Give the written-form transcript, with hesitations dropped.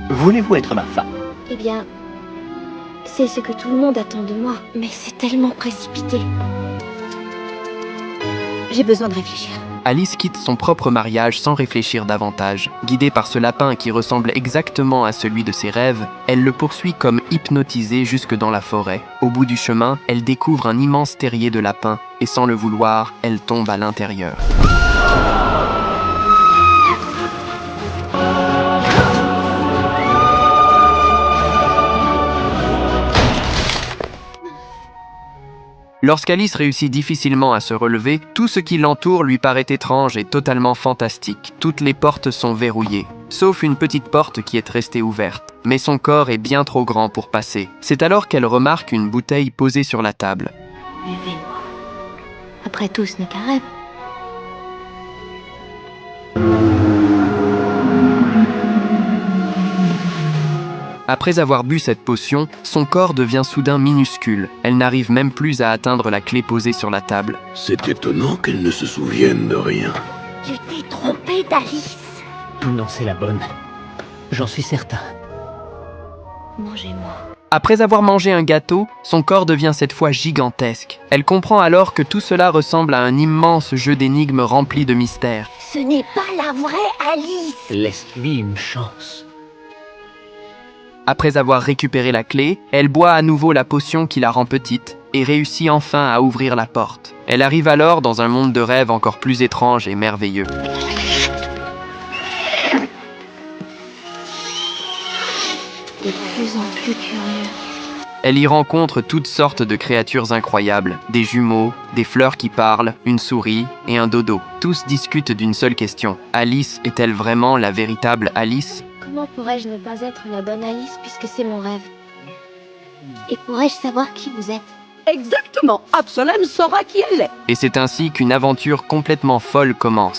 Voulez-vous être ma femme? Eh bien, c'est ce que tout le monde attend de moi, mais c'est tellement précipité. J'ai besoin de réfléchir. Alice quitte son propre mariage sans réfléchir davantage. Guidée par ce lapin qui ressemble exactement à celui de ses rêves, elle le poursuit comme hypnotisée jusque dans la forêt. Au bout du chemin, elle découvre un immense terrier de lapins, et sans le vouloir, elle tombe à l'intérieur. Lorsqu'Alice réussit difficilement à se relever, tout ce qui l'entoure lui paraît étrange et totalement fantastique. Toutes les portes sont verrouillées, sauf une petite porte qui est restée ouverte. Mais son corps est bien trop grand pour passer. C'est alors qu'elle remarque une bouteille posée sur la table. Buvez-moi. Après tout, ce n'est qu'un rêve. Après avoir bu cette potion, son corps devient soudain minuscule. Elle n'arrive même plus à atteindre la clé posée sur la table. C'est étonnant qu'elle ne se souvienne de rien. Tu t'es trompé d'Alice. Non, c'est la bonne. J'en suis certain. Mangez-moi. Après avoir mangé un gâteau, son corps devient cette fois gigantesque. Elle comprend alors que tout cela ressemble à un immense jeu d'énigmes rempli de mystères. Ce n'est pas la vraie Alice. Laisse-lui une chance. Après avoir récupéré la clé, elle boit à nouveau la potion qui la rend petite et réussit enfin à ouvrir la porte. Elle arrive alors dans un monde de rêves encore plus étrange et merveilleux. De plus en plus curieux. Elle y rencontre toutes sortes de créatures incroyables, des jumeaux, des fleurs qui parlent, une souris et un dodo. Tous discutent d'une seule question. Alice est-elle vraiment la véritable Alice ? Comment pourrais-je ne pas être la bonne Alice puisque c'est mon rêve? Et pourrais-je savoir qui vous êtes? Exactement, Absolem saura qui elle est. Et c'est ainsi qu'une aventure complètement folle commence.